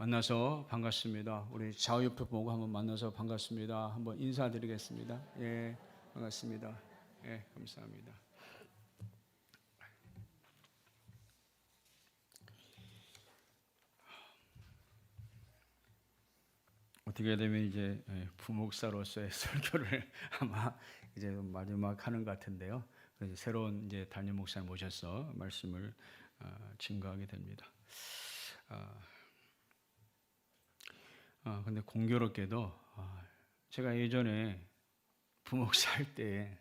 만나서 반갑습니다. 우리 좌우 옆에 보고 한번 만나서 반갑습니다. 한번 인사드리겠습니다. 예, 반갑습니다. 예, 감사합니다. 어떻게 되면 이제 부목사로서의 설교를 아마 이제 마지막 하는 것 같은데요. 그래서 새로운 이제 담임 목사 모셔서 말씀을 증거하게 됩니다. 근데 공교롭게도 제가 예전에 부목사 할 때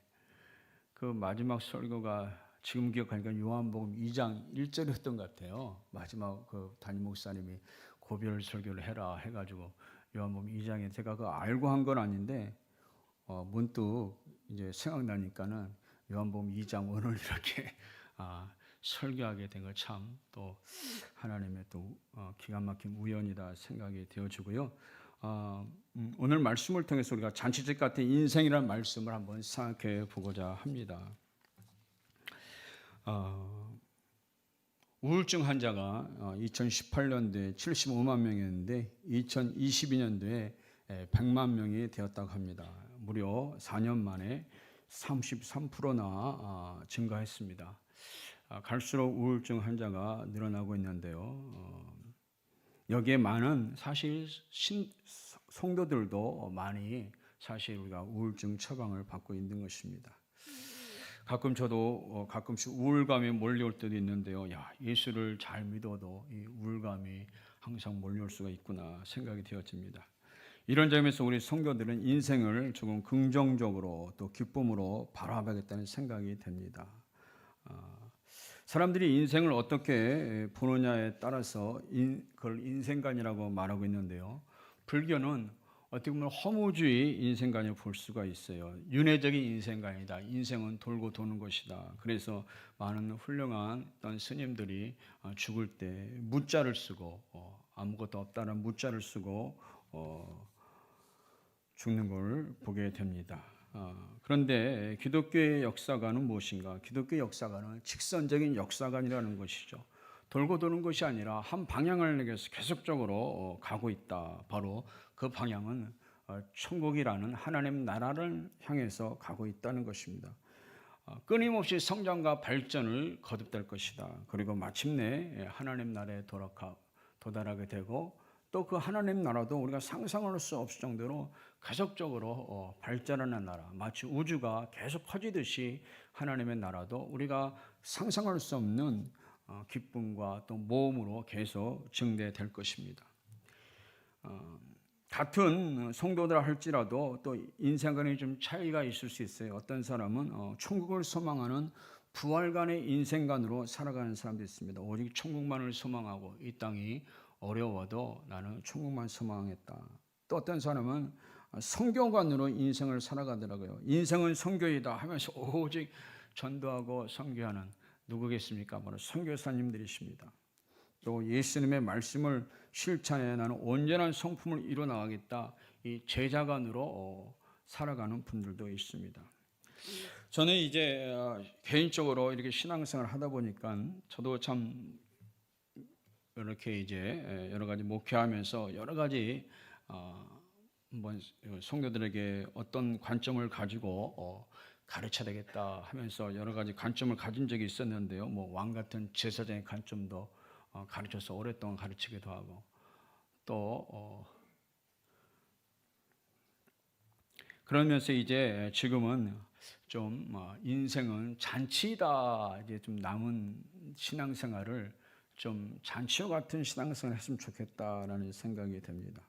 그 마지막 설교가 지금 기억하니까 요한복음 2장 1절이었던 것 같아요. 마지막 그 담임 목사님이 고별 설교를 해라 해가지고 요한복음 2장에 제가 그거 알고 한 건 아닌데 문득 이제 생각나니까는 요한복음 2장 오늘 이렇게 설교하게 된 거 참 또 하나님의 또 기가 막힌 우연이다 생각이 되어지고요. 오늘 말씀을 통해서 우리가 잔치집 같은 인생이라는 말씀을 한번 생각해 보고자 합니다. 우울증 환자가 2018년도에 75만 명이었는데 2022년도에 100만 명이 되었다고 합니다. 무려 4년 만에 33%나 증가했습니다. 갈수록 우울증 환자가 늘어나고 있는데요. 여기에 많은 사실 성도들도 많이 사실 우리가 우울증 처방을 받고 있는 것입니다. 가끔 저도 가끔씩 우울감이 몰려올 때도 있는데요. 예수를 잘 믿어도 이 우울감이 항상 몰려올 수가 있구나 생각이 되어집니다. 이런 점에서 우리 성도들은 인생을 조금 긍정적으로 또 기쁨으로 바라봐야겠다는 생각이 됩니다. 사람들이 인생을 어떻게 보느냐에 따라서 그걸 인생관이라고 말하고 있는데요. 불교는 어떻게 보면 허무주의 인생관을 볼 수가 있어요. 윤회적인 인생관이다. 인생은 돌고 도는 것이다. 그래서 많은 훌륭한 어떤 스님들이 죽을 때 무자를 쓰고 아무것도 없다는 무자를 쓰고 죽는 걸 보게 됩니다. 그런데 기독교의 역사관은 무엇인가? 기독교의 역사관은 직선적인 역사관이라는 것이죠. 돌고 도는 것이 아니라 한 방향을 향해서 계속적으로 가고 있다. 바로 그 방향은 천국이라는 하나님 나라를 향해서 가고 있다는 것입니다. 끊임없이 성장과 발전을 거듭될 것이다. 그리고 마침내 하나님 나라에 도달하게 되고 또 그 하나님 나라도 우리가 상상할 수 없을 정도로 계속적으로 발전하는 나라, 마치 우주가 계속 커지듯이 하나님의 나라도 우리가 상상할 수 없는 기쁨과 또 모험으로 계속 증대될 것입니다. 같은 성도들 할지라도 또 인생관이 좀 차이가 있을 수 있어요. 어떤 사람은 천국을 소망하는 부활관의 인생관으로 살아가는 사람도 있습니다. 오직 천국만을 소망하고 이 땅이 어려워도 나는 천국만 소망했다. 또 어떤 사람은 선교관으로 인생을 살아가더라고요. 인생은 선교이다 하면서 오직 전도하고 선교하는 누구겠습니까? 바로 선교사님들이십니다. 또 예수님의 말씀을 실천해 나는 온전한 성품을 이뤄나가겠다. 이 제자관으로 살아가는 분들도 있습니다. 저는 이제 개인적으로 이렇게 신앙생활을 하다 보니까 저도 참 이렇게 이제 여러 가지 목회하면서 여러 가지 한번 성도들에게 어떤 관점을 가지고 가르쳐야 되겠다 하면서 여러 가지 관점을 가진 적이 있었는데요. 뭐 왕 같은 제사장의 관점도 가르쳐서 오랫동안 가르치기도 하고 또 그러면서 이제 지금은 좀 인생은 잔치다 이제 좀 남은 신앙생활을 좀 잔치와 같은 신앙생활을 했으면 좋겠다라는 생각이 듭니다.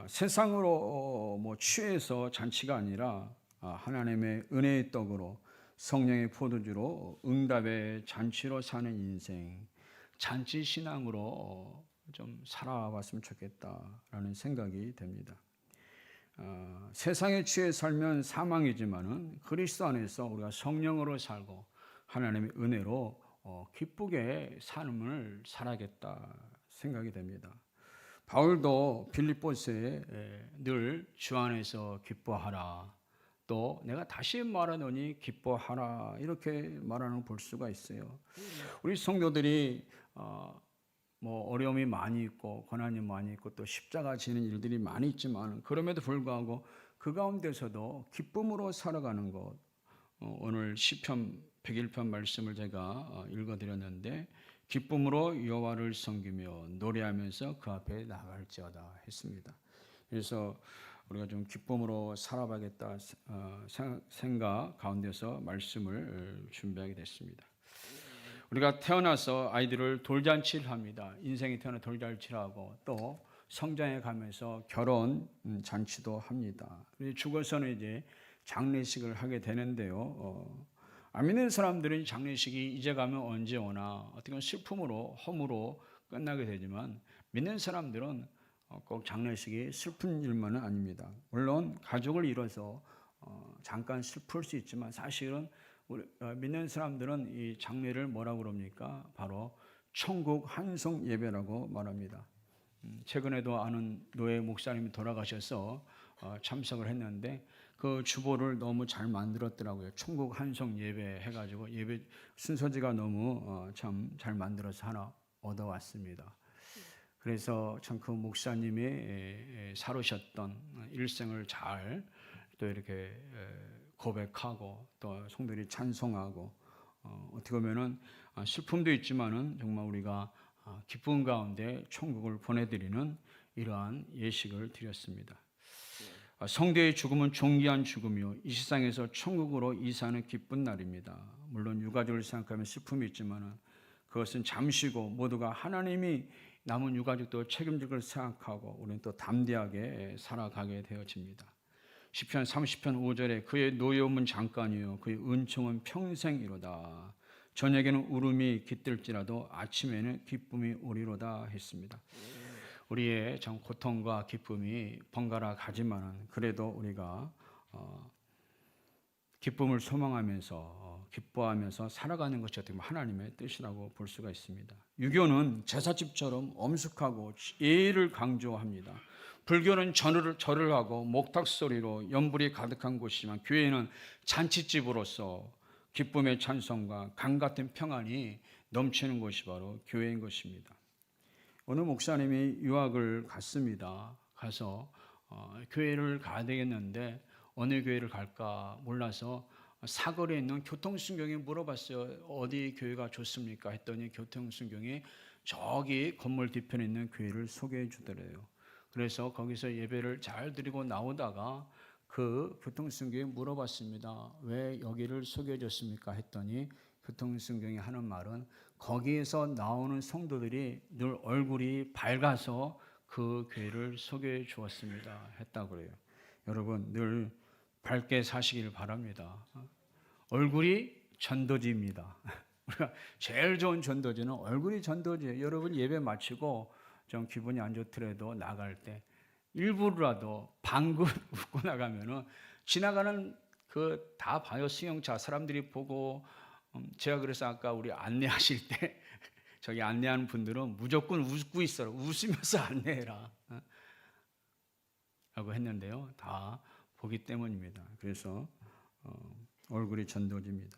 세상으로 취해서 잔치가 아니라 하나님의 은혜의 떡으로 성령의 포도주로 응답의 잔치로 사는 인생, 잔치 신앙으로 좀 살아봤으면 좋겠다라는 생각이 됩니다. 세상에 취해 살면 사망이지만은 그리스도 안에서 우리가 성령으로 살고 하나님의 은혜로 기쁘게 삶을 살아야겠다 생각이 됩니다. 바울도 빌립보서에 늘 주 안에서 기뻐하라. 또 내가 다시 말하노니 기뻐하라 이렇게 말하는 걸 볼 수가 있어요. 우리 성도들이 뭐 어려움이 많이 있고 고난이 많이 있고 또 십자가 지는 일들이 많이 있지만 그럼에도 불구하고 그 가운데서도 기쁨으로 살아가는 것. 오늘 시편 101편 말씀을 제가 읽어드렸는데 기쁨으로 여호와를 섬기며 노래하면서 그 앞에 나갈지어다 했습니다. 그래서 우리가 좀 기쁨으로 살아가겠다 생각 가운데서 말씀을 준비하게 됐습니다. 우리가 태어나서 아이들을 돌잔치를 합니다. 인생이 태어나 돌잔치를 하고 또 성장해 가면서 결혼 잔치도 합니다. 죽어서는 이제 장례식을 하게 되는데요. 안 믿는 사람들은 장례식이 이제 가면 언제 오나 어떻게 보면 슬픔으로 허무로 끝나게 되지만 믿는 사람들은 꼭 장례식이 슬픈 일만은 아닙니다. 물론 가족을 잃어서 잠깐 슬플 수 있지만 사실은 우리 믿는 사람들은 이 장례를 뭐라고 그럽니까? 바로 천국 환송 예배라고 말합니다. 최근에도 아는 노예 목사님이 돌아가셔서 참석을 했는데 그 주보를 너무 잘 만들었더라고요. 천국 환송 예배 해가지고 예배 순서지가 너무 참 잘 만들어서 하나 얻어왔습니다. 그래서 참 그 목사님이 살으셨던 일생을 잘 또 이렇게 고백하고 또 성도들이 찬송하고 어떻게 보면은 슬픔도 있지만은 정말 우리가 기쁨 가운데 천국을 보내드리는 이러한 예식을 드렸습니다. 성도의 죽음은 존귀한 죽음이요 이 세상에서 천국으로 이사하는 기쁜 날입니다. 물론 유가족을 생각하면 슬픔이 있지만은 그것은 잠시고 모두가 하나님이 남은 유가족도 책임질 걸 생각하고 우리는 또 담대하게 살아가게 되어집니다. 시편 30편 5절에 그의 노여움은 잠깐이요 그의 은총은 평생이로다. 저녁에는 울음이 깃들지라도 아침에는 기쁨이 오리로다 했습니다. 우리의 참 고통과 기쁨이 번갈아 가지만은 그래도 우리가 기쁨을 소망하면서 기뻐하면서 살아가는 것이 어떻게 보면 하나님의 뜻이라고 볼 수가 있습니다. 유교는 제사집처럼 엄숙하고 예의를 강조합니다. 불교는 절을 하고 목탁 소리로 연불이 가득한 곳이지만 교회는 잔치집으로서 기쁨의 찬송과 강 같은 평안이 넘치는 곳이 바로 교회인 것입니다. 어느 목사님이 유학을 갔습니다. 가서 교회를 가야 되겠는데 어느 교회를 갈까 몰라서 사거리에 있는 교통순경에 물어봤어요. 어디 교회가 좋습니까? 했더니 교통순경이 저기 건물 뒤편에 있는 교회를 소개해 주더래요. 그래서 거기서 예배를 잘 드리고 나오다가 그 교통순경에 물어봤습니다. 왜 여기를 소개해 줬습니까? 했더니 교통순경이 하는 말은 거기에서 나오는 성도들이 늘 얼굴이 밝아서 그 교회를 소개해 주었습니다. 했다고 그래요. 여러분 늘 밝게 사시길 바랍니다. 얼굴이 전도지입니다. 우리가 제일 좋은 전도지는 얼굴이 전도지예요. 여러분 예배 마치고 좀 기분이 안 좋더라도 나갈 때 일부라도 방긋 웃고 나가면은 지나가는 그 다 봐요. 승용차 사람들이 보고 제가 그래서 아까 우리 안내하실 때 저기 안내하는 분들은 무조건 웃고 있어라. 웃으면서 안내해라. 라고 했는데요. 다 보기 때문입니다. 그래서 얼굴이 전도지입니다.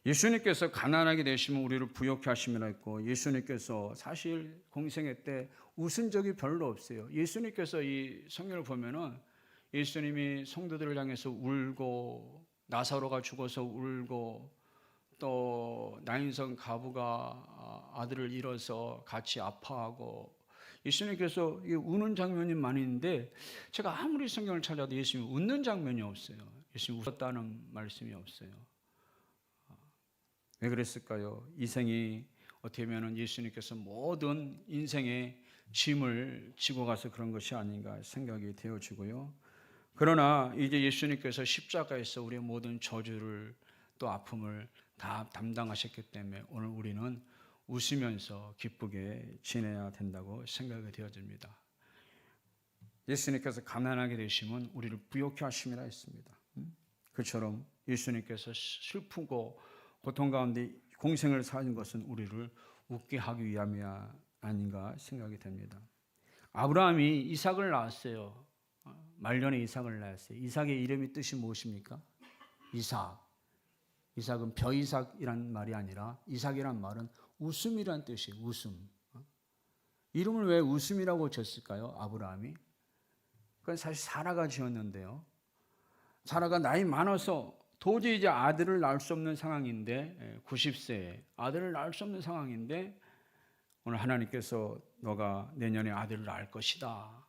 예수님께서 가난하게 되시면 우리를 부욕해 하심이라 했고 예수님께서 사실 공생애 때 웃은 적이 별로 없어요. 예수님께서 이 성경을 보면은 예수님이 성도들을 향해서 울고 나사로가 죽어서 울고 또 나인성 가부가 아들을 잃어서 같이 아파하고 예수님께서 우는 장면이 많이 있는데 제가 아무리 성경을 찾아도 예수님이 웃는 장면이 없어요. 예수님이 웃었다는 말씀이 없어요. 왜 그랬을까요? 이 생이 어떻게 보면 예수님께서 모든 인생의 짐을 지고 가서 그런 것이 아닌가 생각이 되어지고요. 그러나 이제 예수님께서 십자가에서 우리의 모든 저주를 또 아픔을 다 담당하셨기 때문에 오늘 우리는 웃으면서 기쁘게 지내야 된다고 생각이 되어집니다. 예수님께서 가난하게 되시면 우리를 부욕해 하심이라 했습니다. 그처럼 예수님께서 슬프고 고통 가운데 공생을 사는 것은 우리를 웃게 하기 위함이 아닌가 생각이 됩니다. 아브라함이 이삭을 낳았어요. 말년에 이삭을 낳았어요. 이삭의 이름이 뜻이 무엇입니까? 이삭. 이삭은 벼이삭이란 말이 아니라 이삭이란 말은 웃음이란 뜻이에요. 웃음. 이름을 왜 웃음이라고 지었을까요? 아브라함이. 그건 사실 사라가 지었는데요. 사라가 나이 많아서 도저히 이제 아들을 낳을 수 없는 상황인데, 90세에 아들을 낳을 수 없는 상황인데 오늘 하나님께서 너가 내년에 아들을 낳을 것이다.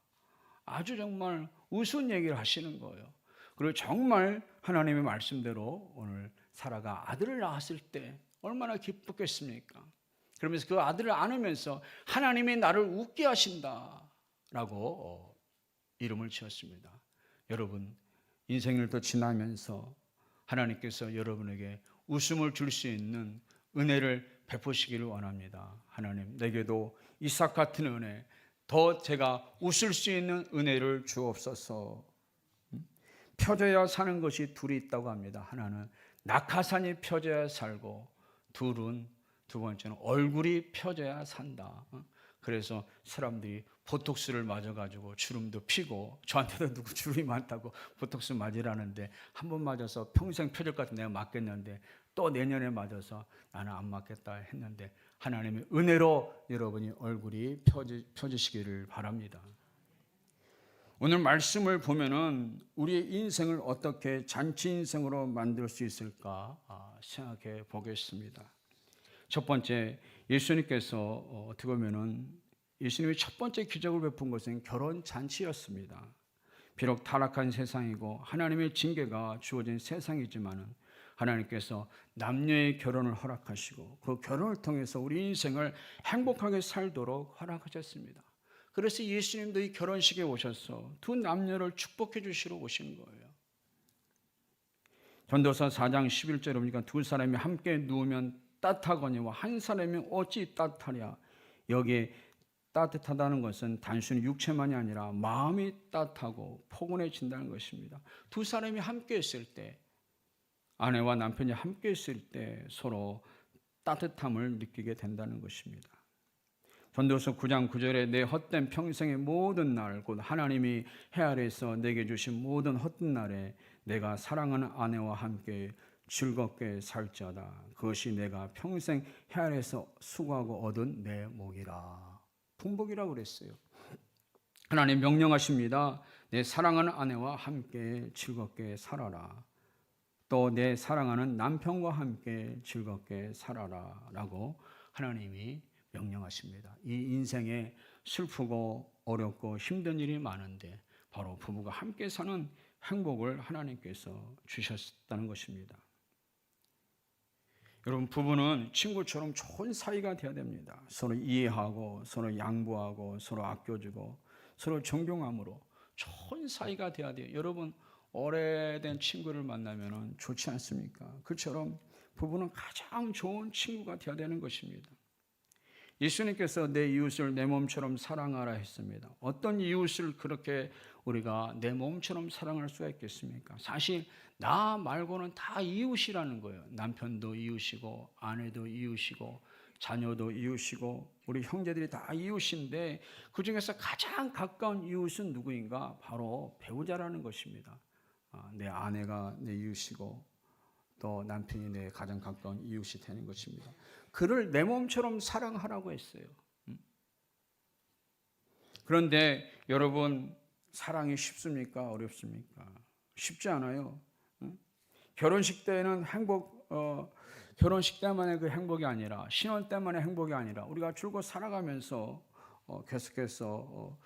아주 정말 우스운 얘기를 하시는 거예요. 그리고 정말 하나님의 말씀대로 오늘 사라가 아들을 낳았을 때 얼마나 기뻤겠습니까? 그러면서 그 아들을 안으면서 하나님이 나를 웃게 하신다라고 이름을 지었습니다. 여러분, 인생을 더 지나면서 하나님께서 여러분에게 웃음을 줄 수 있는 은혜를 베푸시기를 원합니다. 하나님, 내게도 이삭 같은 은혜, 더 제가 웃을 수 있는 은혜를 주옵소서. 펴져야 사는 것이 둘이 있다고 합니다. 하나는 낙하산이 펴져야 살고, 두 번째는 얼굴이 펴져야 산다. 그래서 사람들이 보톡스를 맞아가지고 주름도 피고, 저한테도 누구 주름이 많다고 보톡스 맞으라는데 한 번 맞아서 평생 펴질 것 같은 내가 맞겠는데 또 내년에 맞아서 나는 안 맞겠다 했는데 하나님의 은혜로 여러분이 얼굴이 펴지시기를 바랍니다. 오늘 말씀을 보면은 우리의 인생을 어떻게 잔치 인생으로 만들 수 있을까 생각해 보겠습니다. 첫 번째, 예수님께서 어떻게 보면은 예수님이 첫 번째 기적을 베푼 것은 결혼 잔치였습니다. 비록 타락한 세상이고 하나님의 징계가 주어진 세상이지만은 하나님께서 남녀의 결혼을 허락하시고 그 결혼을 통해서 우리 인생을 행복하게 살도록 허락하셨습니다. 그래서 예수님도 이 결혼식에 오셔서 두 남녀를 축복해 주시러 오신 거예요. 전도서 4장 11절에 보니까 두 사람이 함께 누우면 따뜻하거니와 한 사람이 어찌 따뜻하랴. 여기에 따뜻하다는 것은 단순히 육체만이 아니라 마음이 따뜻하고 포근해진다는 것입니다. 두 사람이 함께 있을 때, 아내와 남편이 함께 있을 때 서로 따뜻함을 느끼게 된다는 것입니다. 전도서 9장 9절에 내 헛된 평생의 모든 날, 곧 하나님이 해 아래에서 내게 주신 모든 헛된 날에 내가 사랑하는 아내와 함께 즐겁게 살지어다. 그것이 내가 평생 해 아래에서 수고하고 얻은 내 복이라. 풍복이라고 그랬어요. 하나님 명령하십니다. 내 사랑하는 아내와 함께 즐겁게 살아라. 또 내 사랑하는 남편과 함께 즐겁게 살아라 라고 하나님이 명령하십니다. 이 인생에 슬프고 어렵고 힘든 일이 많은데 바로 부부가 함께 사는 행복을 하나님께서 주셨다는 것입니다. 여러분, 부부는 친구처럼 좋은 사이가 되어야 됩니다. 서로 이해하고 서로 양보하고 서로 아껴주고 서로 존경함으로 좋은 사이가 되어야 돼요. 여러분, 오래된 친구를 만나면 좋지 않습니까? 그처럼 부부는 가장 좋은 친구가 되어야 되는 것입니다. 예수님께서 내 이웃을 내 몸처럼 사랑하라 했습니다. 어떤 이웃을 그렇게 우리가 내 몸처럼 사랑할 수가 있겠습니까? 사실 나 말고는 다 이웃이라는 거예요. 남편도 이웃이고 아내도 이웃이고 자녀도 이웃이고 우리 형제들이 다 이웃인데 그중에서 가장 가까운 이웃은 누구인가? 바로 배우자라는 것입니다. 내 아내가 내 이웃이고 또 남편이 내 가장 가까운 이웃이 되는 것입니다. 그를 내 몸처럼 사랑하라고 했어요. 그런데 여러분, 사랑이 쉽습니까? 어렵습니까? 쉽지 않아요. 결혼식 때는 결혼식 때만의 그 행복이 아니라 신혼 때만의 행복이 아니라 우리가 줄곧 살아가면서 계속해서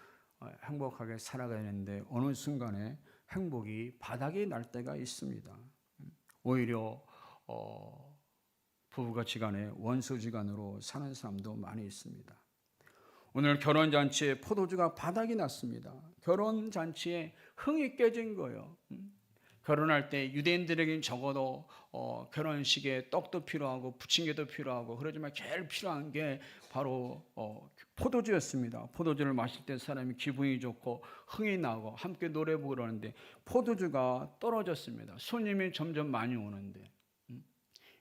행복하게 살아가야 하는데 어느 순간에 행복이 바닥이 날 때가 있습니다. 오히려 부부가지간에 원수지간으로 사는 사람도 많이 있습니다. 오늘 결혼잔치에 포도주가 바닥이 났습니다. 결혼잔치에 흥이 깨진 거예요. 결혼할 때 유대인들에게는 적어도 결혼식에 떡도 필요하고 부침개도 필요하고 그러지만 제일 필요한 게 바로 포도주였습니다. 포도주를 마실 때 사람이 기분이 좋고 흥이 나고 함께 노래 부르고 그러는데 포도주가 떨어졌습니다. 손님이 점점 많이 오는데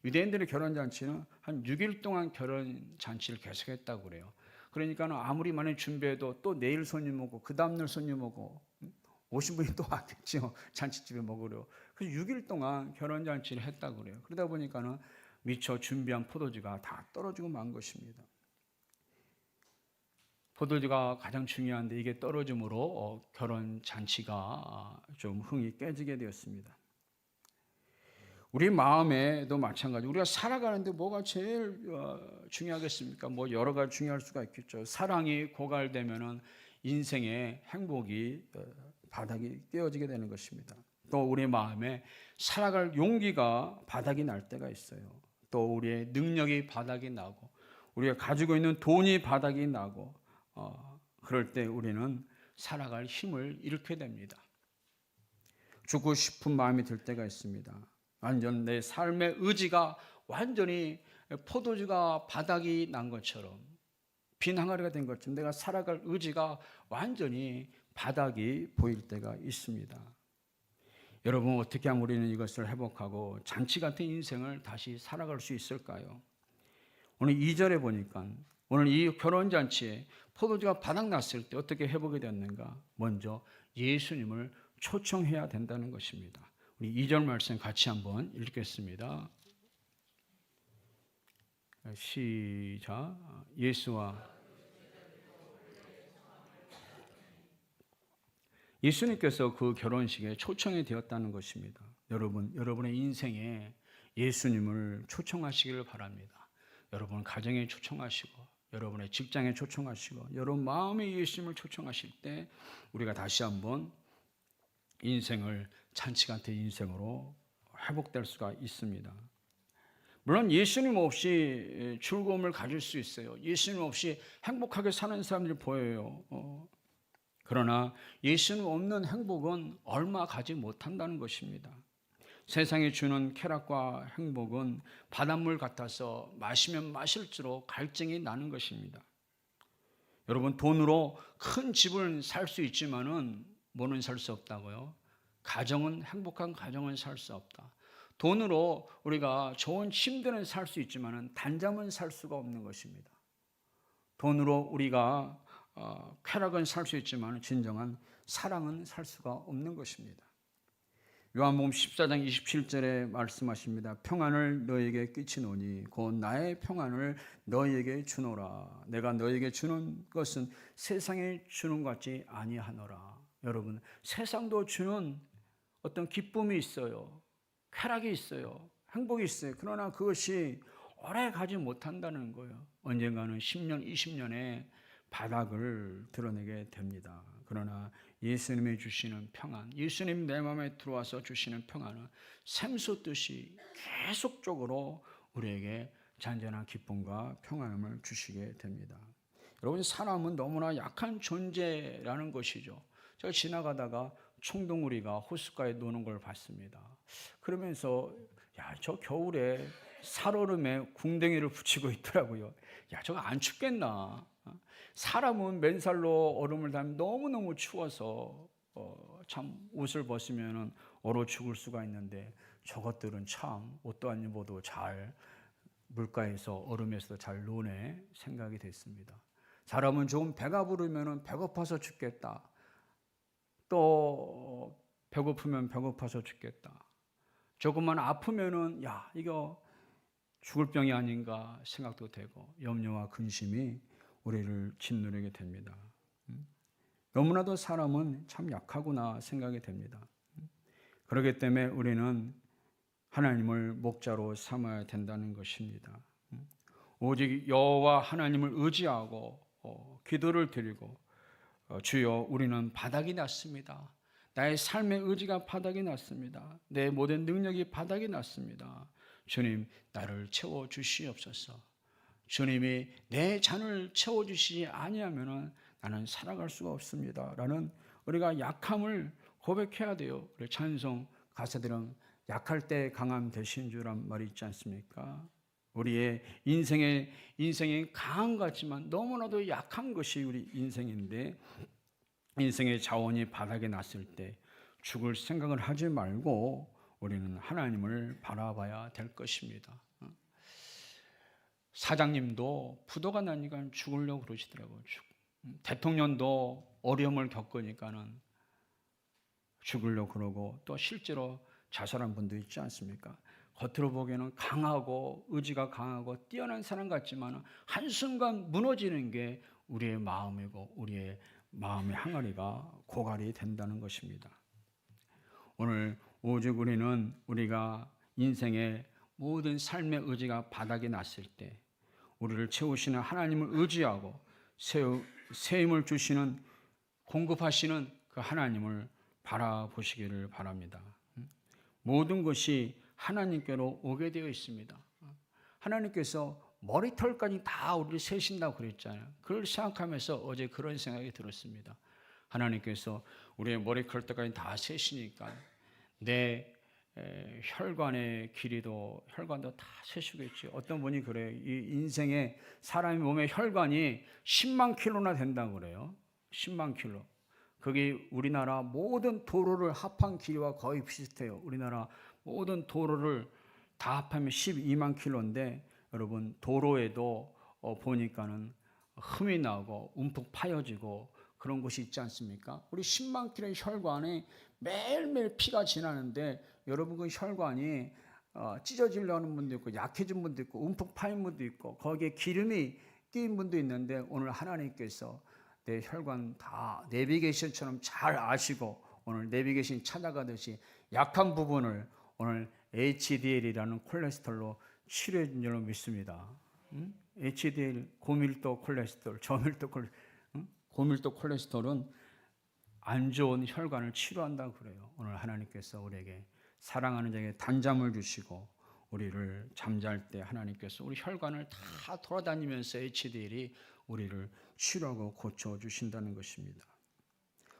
유대인들의 결혼잔치는 한 6일 동안 결혼잔치를 계속했다고 그래요. 그러니까 아무리 많이 준비해도 또 내일 손님 오고 그 다음날 손님 오고 오신 분이 또 왔겠죠. 잔치집에 먹으려. 그래서 6일 동안 결혼잔치를 했다고 그래요. 그러다 보니까는 미처 준비한 포도주가 다 떨어지고 만 것입니다. 포도주가 가장 중요한데 이게 떨어짐으로 결혼 잔치가 좀 흥이 깨지게 되었습니다. 우리 마음에도 마찬가지. 우리가 살아가는데 뭐가 제일 중요하겠습니까? 뭐 여러 가지 중요할 수가 있겠죠. 사랑이 고갈되면은 인생의 행복이 바닥이 깨어지게 되는 것입니다. 또 우리 마음에 살아갈 용기가 바닥이 날 때가 있어요. 또 우리의 능력이 바닥이 나고 우리가 가지고 있는 돈이 바닥이 나고 그럴 때 우리는 살아갈 힘을 잃게 됩니다. 죽고 싶은 마음이 들 때가 있습니다. 완전 내 삶의 의지가 완전히 포도주가 바닥이 난 것처럼 빈 항아리가 된 것처럼 내가 살아갈 의지가 완전히 바닥이 보일 때가 있습니다. 여러분 어떻게 하면 우리는 이것을 회복하고 잔치 같은 인생을 다시 살아갈 수 있을까요? 오늘 2절에 보니까 오늘 이 결혼잔치에 포도주가 바닥났을 때 어떻게 회복이 됐는가? 먼저 예수님을 초청해야 된다는 것입니다. 우리 2절 말씀 같이 한번 읽겠습니다. 시작. 예수님께서 그 결혼식에 초청이 되었다는 것입니다. 여러분의 인생에 예수님을 초청하시기를 바랍니다. 여러분 가정에 초청하시고 여러분의 직장에 초청하시고 여러분 마음에 예수님을 초청하실 때 우리가 다시 한번 인생을 잔치 같은 인생으로 회복될 수가 있습니다. 물론 예수님 없이 즐거움을 가질 수 있어요. 예수님 없이 행복하게 사는 사람들이 보여요. 그러나 예수님 없는 행복은 얼마 가지 못한다는 것입니다. 세상이 주는 쾌락과 행복은 바닷물 같아서 마시면 마실수록 갈증이 나는 것입니다. 여러분 돈으로 큰 집을 살 수 있지만은 뭐는 살 수 없다고요? 가정은 행복한 가정은 살 수 없다. 돈으로 우리가 좋은 침대는 살 수 있지만은 단잠은 살 수가 없는 것입니다. 돈으로 우리가 쾌락은 살 수 있지만 진정한 사랑은 살 수가 없는 것입니다. 요한복음 14장 27절에 말씀하십니다. 평안을 너에게 끼치노니 곧 나의 평안을 너에게 주노라. 내가 너에게 주는 것은 세상에 주는 것 같지 아니하노라. 여러분 세상도 주는 어떤 기쁨이 있어요. 쾌락이 있어요. 행복이 있어요. 그러나 그것이 오래 가지 못한다는 거예요. 언젠가는 10년, 20년의 바닥을 드러내게 됩니다. 그러나 예수님이 주시는 평안, 예수님 내 마음에 들어와서 주시는 평안은 샘솟듯이 계속적으로 우리에게 잔잔한 기쁨과 평안함을 주시게 됩니다. 여러분 사람은 너무나 약한 존재라는 것이죠. 제가 지나가다가 총동우리가 호숫가에 노는 걸 봤습니다. 그러면서 야, 저 겨울에 살얼음에 궁뎅이를 붙이고 있더라고요. 야, 저거 안 춥겠나? 사람은 맨살로 얼음을 닿으면 너무너무 추워서 참 옷을 벗으면 얼어 죽을 수가 있는데 저것들은 참 옷도 안 입어도 잘 물가에서 얼음에서 잘 노네 생각이 됐습니다. 사람은 조금 배가 부르면 배고파서 죽겠다. 또 배고프면 배고파서 죽겠다. 조금만 아프면은 야 이거 죽을 병이 아닌가 생각도 되고 염려와 근심이 우리를 짓누르게 됩니다. 너무나도 사람은 참 약하구나 생각이 됩니다. 그렇기 때문에 우리는 하나님을 목자로 삼아야 된다는 것입니다. 오직 여호와 하나님을 의지하고 기도를 드리고 주여 우리는 바닥이 났습니다. 나의 삶의 의지가 바닥이 났습니다. 내 모든 능력이 바닥이 났습니다. 주님 나를 채워주시옵소서. 주님이 내 잔을 채워주시지 아니하면 나는 살아갈 수가 없습니다. 라는 우리가 약함을 고백해야 돼요. 우리 찬송 가사들은 약할 때 강함 되신 주란 말이 있지 않습니까? 우리의 인생이 강한 것 같지만 너무나도 약한 것이 우리 인생인데 인생의 자원이 바닥에 났을 때 죽을 생각을 하지 말고 우리는 하나님을 바라봐야 될 것입니다. 사장님도 부도가 나니까 죽으려고 그러시더라고요. 대통령도 어려움을 겪으니까는 죽으려고 그러고 또 실제로 자살한 분도 있지 않습니까? 겉으로 보기에는 강하고 의지가 강하고 뛰어난 사람 같지만 한순간 무너지는 게 우리의 마음이고 우리의 마음의 항아리가 고갈이 된다는 것입니다. 오늘 오직 우리가 인생의 모든 삶의 의지가 바닥이 났을 때 우리를 채우시는 하나님을 의지하고 새 힘을 주시는 공급하시는 그 하나님을 바라보시기를 바랍니다. 모든 것이 하나님께로 오게 되어 있습니다. 하나님께서 머리털까지 다 우리를 세신다고 그랬잖아요. 그걸 생각하면서 어제 그런 생각이 들었습니다. 하나님께서 우리의 머리털까지 다 세시니까 내 혈관의 길이도 혈관도 다 세시겠지. 어떤 분이 그래요. 이 인생에 사람의 몸의 혈관이 10만 킬로나 된다고 그래요. 10만 킬로. 그게 우리나라 모든 도로를 합한 길이와 거의 비슷해요. 우리나라 모든 도로를 다 합하면 12만 킬로인데 여러분 도로에도 보니까는 흠이 나고 움푹 파여지고 그런 곳이 있지 않습니까? 우리 10만 킬로의 혈관에 매일매일 피가 지나는데 여러분 그 혈관이 찢어지려는 분도 있고 약해진 분도 있고 움푹 파인 분도 있고 거기에 기름이 끼인 분도 있는데 오늘 하나님께서 내 혈관 다 내비게이션처럼 잘 아시고 오늘 내비게이션 찾아가듯이 약한 부분을 오늘 HDL이라는 콜레스테롤로 치료해 준 줄로 믿습니다. HDL 고밀도 콜레스테롤, 저밀도 고밀도 콜레스테롤은 안 좋은 혈관을 치료한다고 그래요. 오늘 하나님께서 우리에게 사랑하는 자에게 단잠을 주시고 우리를 잠잘 때 하나님께서 우리 혈관을 다 돌아다니면서 HDL이 우리를 치료하고 고쳐주신다는 것입니다.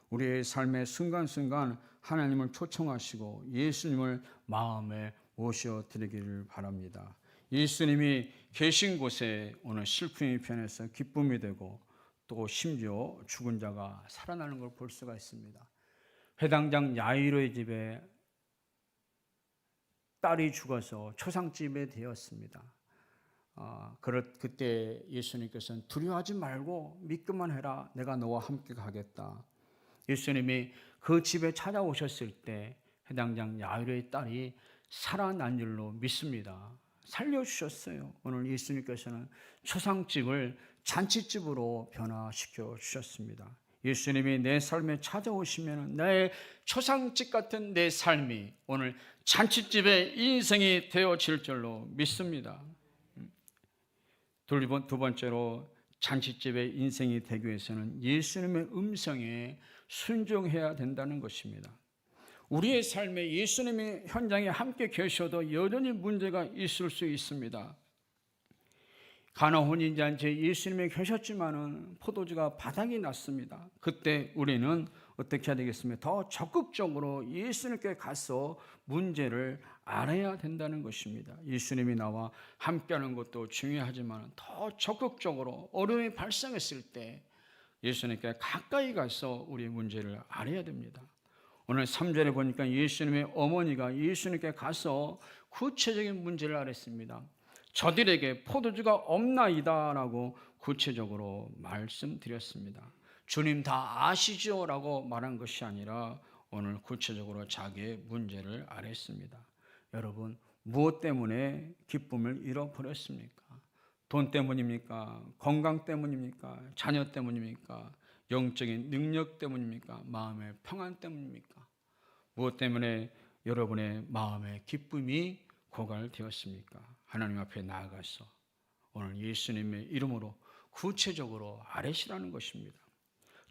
우리의 삶의 순간순간 하나님을 초청하시고 예수님을 마음에 모셔드리기를 바랍니다. 예수님이 계신 곳에 오늘 슬픔이 변해서 기쁨이 되고 또 심지어 죽은 자가 살아나는 걸 볼 수가 있습니다. 회당장 야이로의 집에 딸이 죽어서 초상집에 되었습니다. 그때 예수님께서는 두려워하지 말고 믿기만 해라. 내가 너와 함께 가겠다. 예수님이 그 집에 찾아오셨을 때 회당장 야이로의 딸이 살아난 줄로 믿습니다. 살려주셨어요. 오늘 예수님께서는 초상집을 잔치집으로 변화시켜 주셨습니다. 예수님이 내 삶에 찾아오시면 내 초상집 같은 내 삶이 오늘 잔치집의 인생이 되어질 줄로 믿습니다. 두 번째로 잔치집의 인생이 되기 위해서는 예수님의 음성에 순종해야 된다는 것입니다. 우리의 삶에 예수님이 현장에 함께 계셔도 여전히 문제가 있을 수 있습니다. 가나 혼인잔치에 예수님이 계셨지만은 포도주가 바닥이 났습니다. 그때 우리는 어떻게 해야 되겠습니까? 더 적극적으로 예수님께 가서 문제를 알아야 된다는 것입니다. 예수님이 나와 함께하는 것도 중요하지만 더 적극적으로 어려움이 발생했을 때 예수님께 가까이 가서 우리의 문제를 알아야 됩니다. 오늘 3절에 보니까 예수님의 어머니가 예수님께 가서 구체적인 문제를 알았습니다. 저들에게 포도주가 없나이다 라고 구체적으로 말씀드렸습니다. 주님 다 아시죠? 라고 말한 것이 아니라 오늘 구체적으로 자기의 문제를 알았습니다. 여러분 무엇 때문에 기쁨을 잃어버렸습니까? 돈 때문입니까? 건강 때문입니까? 자녀 때문입니까? 영적인 능력 때문입니까? 마음의 평안 때문입니까? 무엇 때문에 여러분의 마음의 기쁨이 고갈되었습니까? 하나님 앞에 나아가서 오늘 예수님의 이름으로 구체적으로 아뢰시라는 것입니다.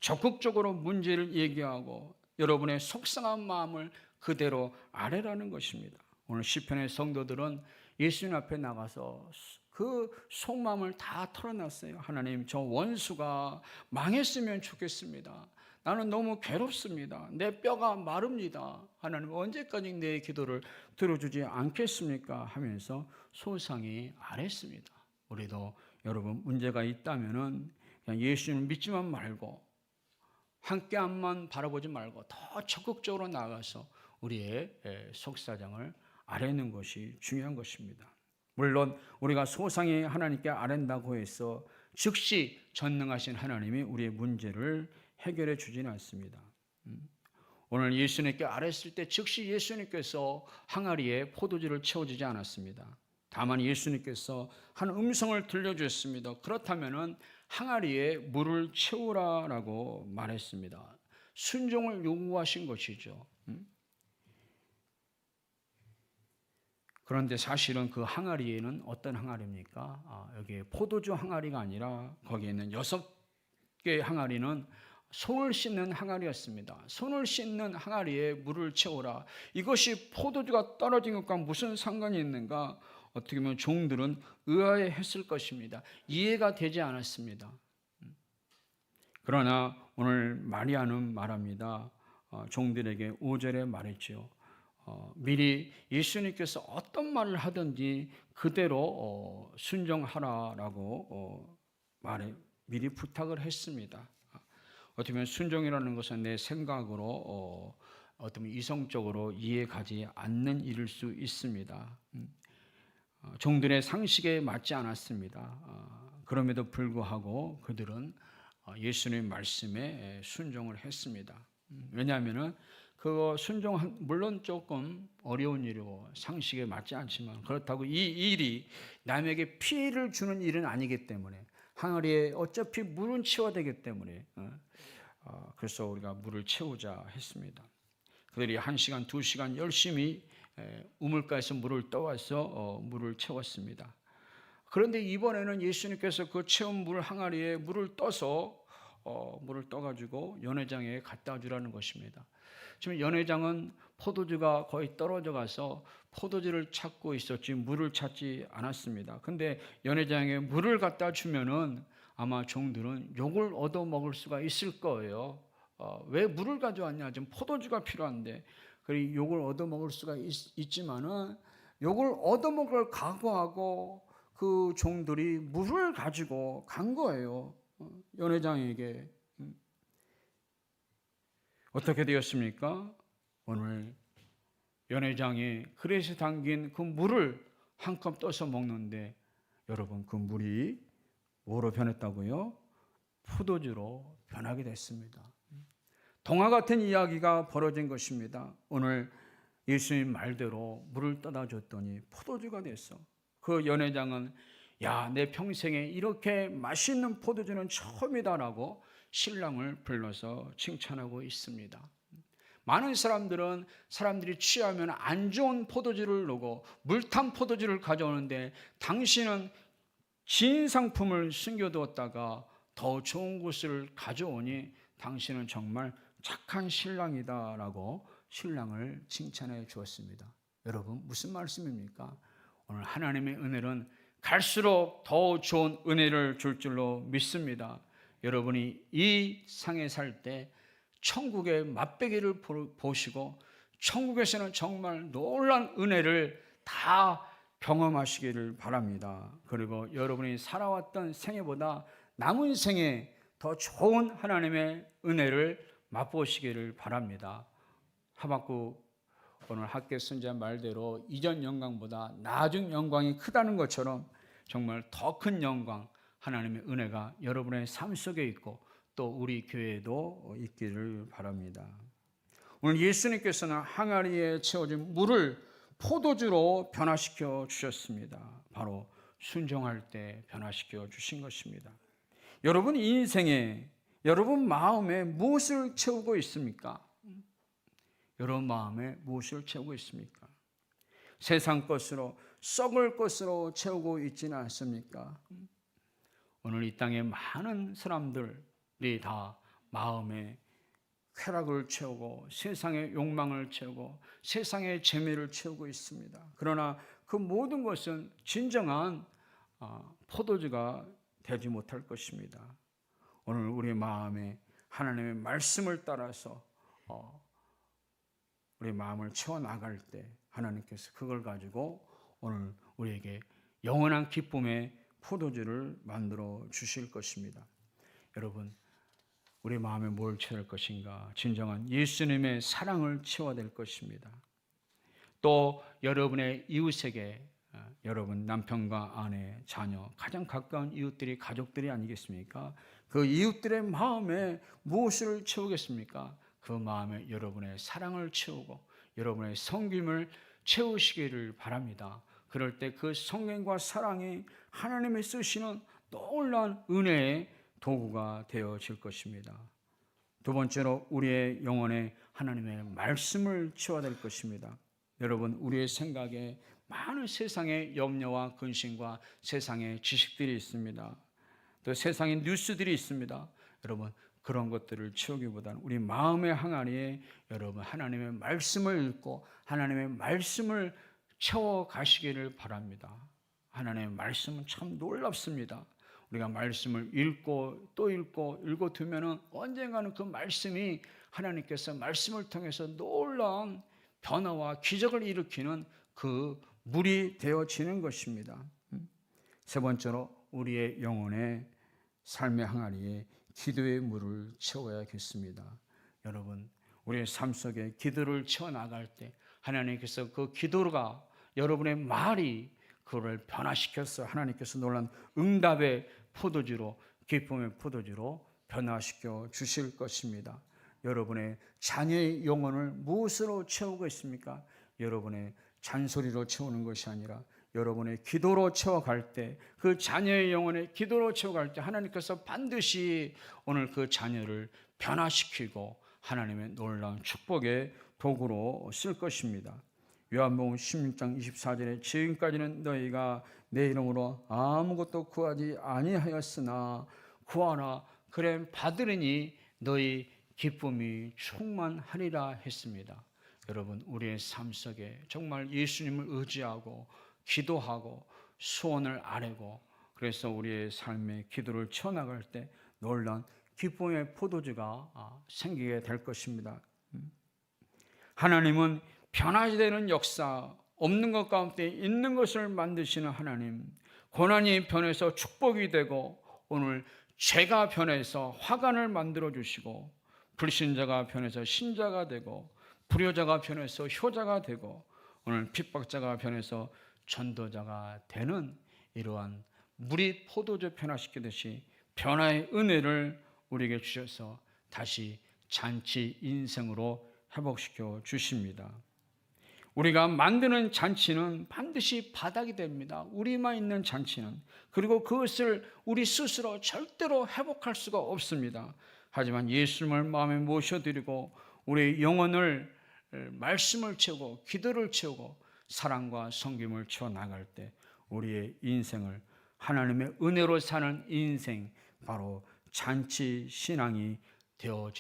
적극적으로 문제를 얘기하고 여러분의 속상한 마음을 그대로 아뢰라는 것입니다. 오늘 시편의 성도들은 예수님 앞에 나가서 그 속마음을 다 털어놨어요. 하나님, 저 원수가 망했으면 좋겠습니다. 나는 너무 괴롭습니다. 내 뼈가 마릅니다. 하나님, 언제까지 내 기도를 들어주지 않겠습니까? 하면서 소상히 아뢰습니다. 우리도 여러분 문제가 있다면은 그냥 예수님 믿지만 말고 함께함만 바라보지 말고 더 적극적으로 나가서 우리의 속사정을 아뢰는 것이 중요한 것입니다. 물론 우리가 소상히 하나님께 아뢰는다고 해서 즉시 전능하신 하나님이 우리의 문제를 해결해 주지는 않습니다. 오늘 예수님께 아뢰었을 때 즉시 예수님께서 항아리에 포도주를 채워주지 않았습니다. 다만 예수님께서 한 음성을 들려주셨습니다. 그렇다면은 항아리에 물을 채우라라고 말했습니다. 순종을 요구하신 것이죠. 그런데 사실은 그 항아리에는 어떤 항아리입니까? 여기에 포도주 항아리가 아니라 거기에 있는 6개의 항아리는 손을 씻는 항아리였습니다. 손을 씻는 항아리에 물을 채우라. 이것이 포도주가 떨어진 것과 무슨 상관이 있는가? 어떻게 보면 종들은 의아해했을 것입니다. 이해가 되지 않았습니다. 그러나 오늘 마리아는 말합니다. 종들에게 5절에 말했죠. 미리 예수님께서 어떤 말을 하든지 그대로 순종하라라고 미리 부탁을 했습니다. 어떻게 보면 순종이라는 것은 내 생각으로 어떻게 이성적으로 이해가지 않는 일일 수 있습니다. 종들의 상식에 맞지 않았습니다. 그럼에도 불구하고 그들은 예수님의 말씀에 순종을 했습니다. 왜냐하면은 그 순종한 물론 조금 어려운 일이고 상식에 맞지 않지만 그렇다고 이 일이 남에게 피해를 주는 일은 아니기 때문에 항아리에 어차피 물은 채워야 되기 때문에 그래서 우리가 물을 채우자 했습니다. 그들이 1시간, 2시간 열심히 우물가에서 물을 떠와서 물을 채웠습니다. 그런데 이번에는 예수님께서 그 채운 물 항아리에 물을 떠가지고 연회장에 갖다 주라는 것입니다. 지금 연회장은 포도주가 거의 떨어져 가서 포도주를 찾고 있었지 물을 찾지 않았습니다. 근데 연회장에 물을 갖다 주면은 아마 종들은 욕을 얻어 먹을 수가 있을 거예요. 왜 물을 가져왔냐? 지금 포도주가 필요한데. 그리고 욕을 얻어 먹을 수가 있지만은 욕을 얻어 먹을 각오하고 그 종들이 물을 가지고 간 거예요. 연회장에게. 어떻게 되었습니까? 오늘 연회장이 그릇에 담긴 그 물을 한 컵 떠서 먹는데 여러분 그 물이 뭐로 변했다고요? 포도주로 변하게 됐습니다. 동화 같은 이야기가 벌어진 것입니다. 오늘 예수님 말대로 물을 떠다 줬더니 포도주가 됐어. 그 연회장은 야, 내 평생에 이렇게 맛있는 포도주는 처음이다라고 신랑을 불러서 칭찬하고 있습니다. 많은 사람들이 취하면 안 좋은 포도주를 놓고 물탄 포도주를 가져오는데 당신은 진상품을 숨겨두었다가 더 좋은 것을 가져오니 당신은 정말 착한 신랑이다라고 신랑을 칭찬해 주었습니다. 여러분 무슨 말씀입니까? 오늘 하나님의 은혜는 갈수록 더 좋은 은혜를 줄 줄로 믿습니다. 여러분이 이 상에 살 때 천국의 맛배기를 보시고 천국에서는 정말 놀라운 은혜를 다 경험하시기를 바랍니다. 그리고 여러분이 살아왔던 생애보다 남은 생에 더 좋은 하나님의 은혜를 맛보시기를 바랍니다. 하박국 오늘 학계 선지자 말대로 이전 영광보다 나중 영광이 크다는 것처럼 정말 더 큰 영광 하나님의 은혜가 여러분의 삶 속에 있고 또 우리 교회에도 있기를 바랍니다. 오늘 예수님께서는 항아리에 채워진 물을 포도주로 변화시켜 주셨습니다. 바로 순종할 때 변화시켜 주신 것입니다. 여러분 인생에 여러분 마음에 무엇을 채우고 있습니까? 여러분 마음에 무엇을 채우고 있습니까? 세상 것으로 썩을 것으로 채우고 있지는 않습니까? 오늘 이 땅에 많은 사람들이 다 마음에 쾌락을 채우고 세상의 욕망을 채우고 세상의 재미를 채우고 있습니다. 그러나 그 모든 것은 진정한 포도주가 되지 못할 것입니다. 오늘 우리 마음에 하나님의 말씀을 따라서 우리 마음을 채워나갈 때 하나님께서 그걸 가지고 오늘 우리에게 영원한 기쁨의 포도주를 만들어 주실 것입니다. 여러분 우리 마음에 뭘 채워야 될 것인가? 진정한 예수님의 사랑을 채워야 될 것입니다. 또 여러분의 이웃에게 여러분 남편과 아내, 자녀, 가장 가까운 이웃들이 가족들이 아니겠습니까? 그 이웃들의 마음에 무엇을 채우겠습니까? 그 마음에 여러분의 사랑을 채우고 여러분의 섬김을 채우시기를 바랍니다. 그럴 때 그 성경과 사랑이 하나님의 쓰시는 놀라운 은혜의 도구가 되어질 것입니다. 두 번째로 우리의 영혼에 하나님의 말씀을 채워야 될 것입니다. 여러분, 우리의 생각에 많은 세상의 염려와 근심과 세상의 지식들이 있습니다. 또 세상의 뉴스들이 있습니다. 여러분, 그런 것들을 채우기보다는 우리 마음의 항아리에 여러분 하나님의 말씀을 읽고 하나님의 말씀을 채워 가시기를 바랍니다. 하나님의 말씀은 참 놀랍습니다. 우리가 말씀을 읽고 또 읽고 두면은 언젠가는 그 말씀이 하나님께서 말씀을 통해서 놀라운 변화와 기적을 일으키는 그 물이 되어지는 것입니다. 세 번째로 우리의 영혼의 삶의 항아리에 기도의 물을 채워야겠습니다. 여러분, 우리의 삶 속에 기도를 채워나갈 때 하나님께서 그 기도가 여러분의 말이 그거를 변화시켜서 하나님께서 놀란 응답의 포도주로, 기쁨의 포도주로 변화시켜 주실 것입니다. 여러분의 자녀의 영혼을 무엇으로 채우고 있습니까? 여러분의 잔소리로 채우는 것이 아니라 여러분의 기도로 채워갈 때, 그 자녀의 영혼의 기도로 채워갈 때 하나님께서 반드시 오늘 그 자녀를 변화시키고 하나님의 놀라운 축복의 도구로 쓸 것입니다. 요한복음 16장 24절에 지금까지는 너희가 내 이름으로 아무것도 구하지 아니하였으나 구하라 그래 받으리니 너희 기쁨이 충만하리라 했습니다. 여러분, 우리의 삶 속에 정말 예수님을 의지하고 기도하고 소원을 아뢰고 그래서 우리의 삶의 기도를 채워나갈 때 놀라운 기쁨의 포도주가 생기게 될 것입니다. 하나님은 변화지 되는 역사, 없는 것 가운데 있는 것을 만드시는 하나님, 고난이 변해서 축복이 되고 오늘 죄가 변해서 화관을 만들어 주시고 불신자가 변해서 신자가 되고 불효자가 변해서 효자가 되고 오늘 핍박자가 변해서 전도자가 되는 이러한 물이 포도주 변화시키듯이 변화의 은혜를 우리에게 주셔서 다시 잔치 인생으로 회복시켜 주십니다. 우리가 만드는 잔치는 반드시 바닥이 됩니다. 우리만 있는 잔치는. 그리고 그것을 우리 스스로 절대로 회복할 수가 없습니다. 하지만 예수님을 마음에 모셔드리고 우리의 영혼을 말씀을 채우고 기도를 채우고 사랑과 섬김을 채워나갈 때 우리의 인생을 하나님의 은혜로 사는 인생, 바로 잔치 신앙이 되어질